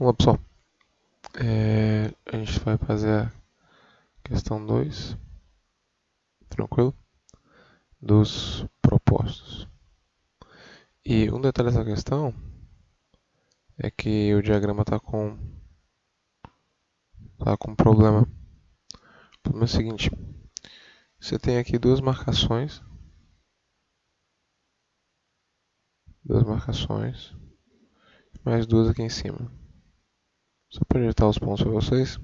Vamos lá, pessoal. A gente vai fazer a questão 2, tranquilo? Dos propostos. E um detalhe dessa questão é que o diagrama está com um problema. O problema é o seguinte: você tem aqui duas marcações, mais duas aqui em cima. Só para editar os pontos para vocês,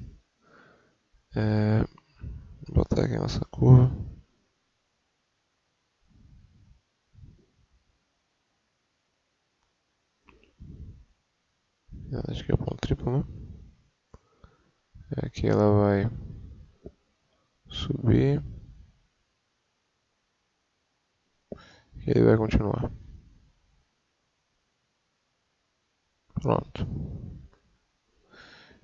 vou botar aqui a nossa curva. Acho que é o ponto triplo, né? Aqui ela vai subir e ele vai continuar. Pronto.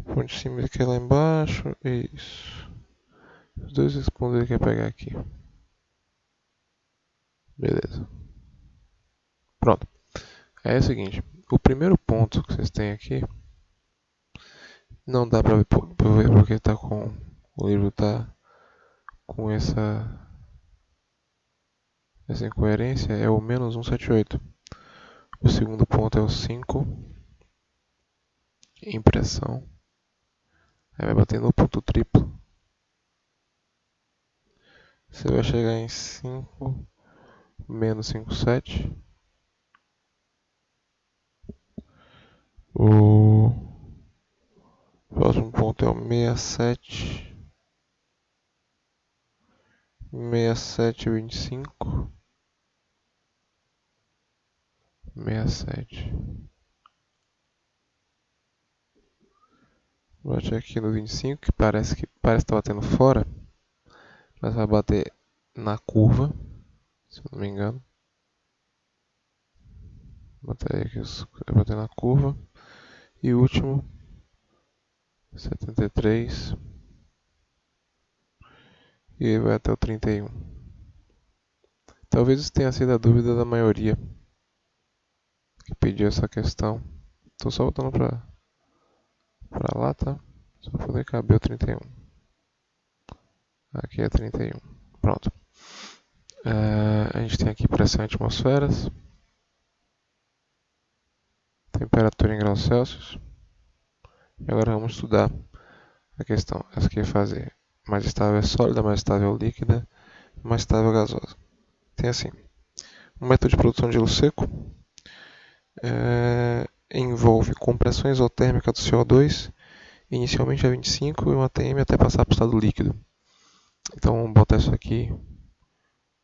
Ponto de cima aqui lá embaixo. Isso. Os dois pontos ele quer pegar aqui. Beleza. Pronto. Aí é o seguinte. O primeiro ponto que vocês têm aqui não dá pra ver porque tá com o livro tá com essa incoerência. É o menos 178. O segundo ponto é o 5. Impressão. Aí vai bater no ponto triplo. Você vai chegar em 5 menos 57. O próximo ponto é o 67. 67,25. 67. Bate aqui no 25, que parece estar batendo fora, mas vai bater na curva, se eu não me engano. Bater aqui, vai bater na curva. E o último, 73. E vai até o 31. Talvez isso tenha sido a dúvida da maioria que pediu essa questão. Estou só voltando para lá, tá? Só para poder caber o 31. Aqui é 31. Pronto. A gente tem aqui pressão em atmosferas, temperatura em graus Celsius. E agora vamos estudar a questão. Essa aqui é fazer mais estável é sólida, mais estável é líquida, mais estável é gasosa. Tem assim, um método de produção de gelo seco envolve compressão isotérmica do CO2, inicialmente a 25 e uma ATM até passar para o estado líquido. Então vamos botar isso aqui.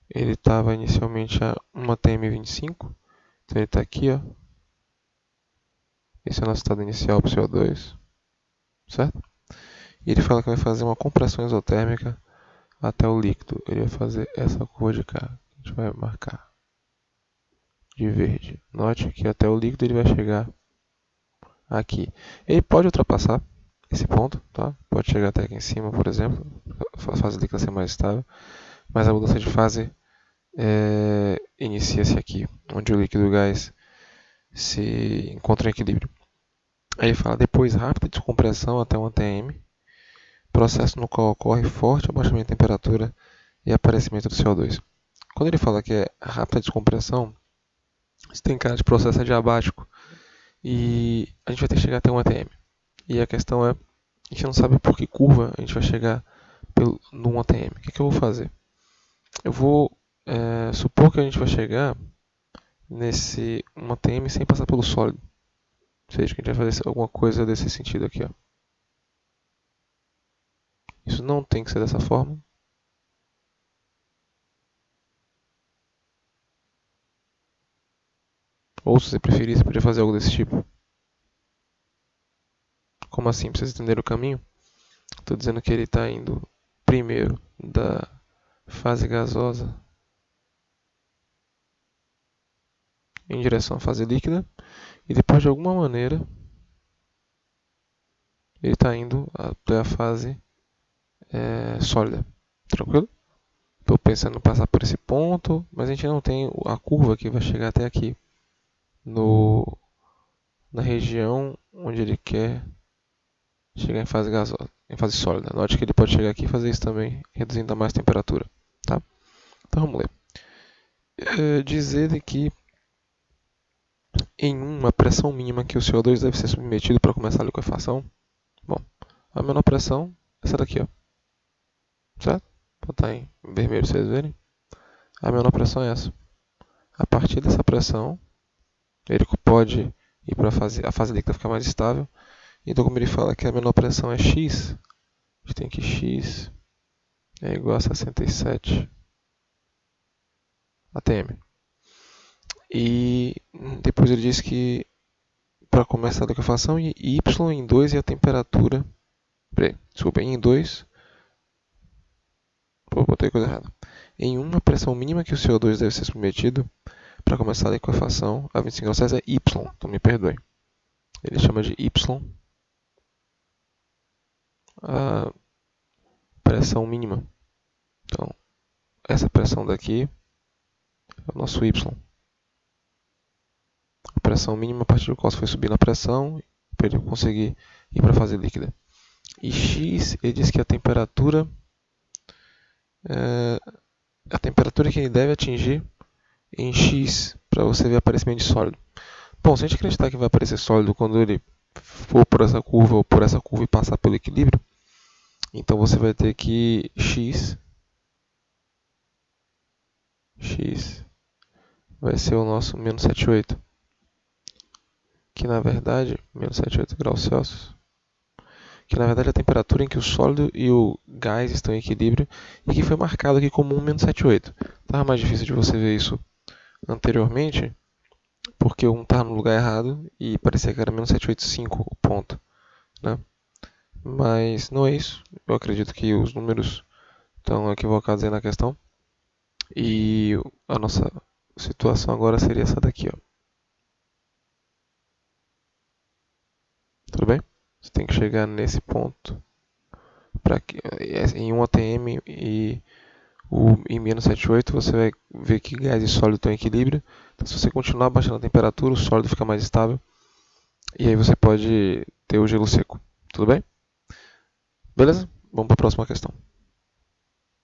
Ele estava inicialmente a 1 ATM 25, então ele está aqui, ó. Esse é o nosso estado inicial para o CO2, certo? E ele fala que vai fazer uma compressão isotérmica até o líquido. Ele vai fazer essa curva de cá. A gente vai marcar de verde. Note que até o líquido ele vai chegar aqui. Ele pode ultrapassar esse ponto, tá? Pode chegar até aqui em cima, por exemplo. A fase líquida ser mais estável. Mas a mudança de fase inicia-se aqui, onde o líquido e o gás se encontram em equilíbrio. Aí fala depois rápida descompressão até 1 atm, processo no qual ocorre forte abaixamento de temperatura e aparecimento do CO2. Quando ele fala que é rápida descompressão, isso tem cara de processo adiabático e a gente vai ter que chegar até 1 atm. E a questão é, a gente não sabe por que curva a gente vai chegar no 1 atm. O que eu vou fazer? Eu vou supor que a gente vai chegar nesse 1 atm sem passar pelo sólido. Ou seja, que a gente vai fazer alguma coisa desse sentido aqui, ó. Isso não tem que ser dessa forma. Ou se você preferir, você podia fazer algo desse tipo. Como assim? Pra vocês entenderem o caminho? Estou dizendo que ele está indo primeiro da fase gasosa em direção à fase líquida. E depois, de alguma maneira, ele está indo até a fase sólida. Tranquilo? Estou pensando em passar por esse ponto, mas a gente não tem a curva que vai chegar até aqui no na região onde ele quer chegar em fase gasosa, em fase sólida. Note que ele pode chegar aqui e fazer isso também, reduzindo a mais temperatura. Tá? Então vamos ler. Dizer que em uma pressão mínima que o CO2 deve ser submetido para começar a liquefação. Bom, a menor pressão é essa daqui, ó. Certo? Vou botar em vermelho para vocês verem. A menor pressão é essa. A partir dessa pressão, ele pode ir para a fase líquida ficar mais estável. Então, como ele fala que a menor pressão é X, a gente tem que X é igual a 67 atm. E depois ele diz que para começar a liquefação, Y em 2 e a temperatura. Desculpa, em 2. Botei coisa errada. Em 1, a pressão mínima que o CO2 deve ser submetido para começar a liquefação a 25 graus Celsius é Y, então me perdoe. Ele chama de Y a pressão mínima. Então, essa pressão daqui é o nosso Y. A pressão mínima a partir do qual você foi subir na pressão para ele conseguir ir para a fase líquida. E X, ele diz que a temperatura que ele deve atingir em X para você ver aparecimento de sólido. Bom, se a gente acreditar que vai aparecer sólido quando ele for por essa curva ou por essa curva e passar pelo equilíbrio, então você vai ter que X vai ser o nosso menos 78, que na verdade, menos 78 graus Celsius, que na verdade é a temperatura em que o sólido e o gás estão em equilíbrio e que foi marcado aqui como um menos 78. Estava mais difícil de você ver isso anteriormente, porque um estava no lugar errado e parecia que era menos 785 o ponto, né? Mas não é isso. Eu acredito que os números estão equivocados aí na questão. E a nossa situação agora seria essa daqui, ó. Tudo bem? Você tem que chegar nesse ponto em 1 atm e em menos 78 você vai ver que gás e sólido estão em equilíbrio. Então, se você continuar baixando a temperatura, o sólido fica mais estável. E aí você pode ter o gelo seco. Tudo bem? Beleza? Vamos para a próxima questão.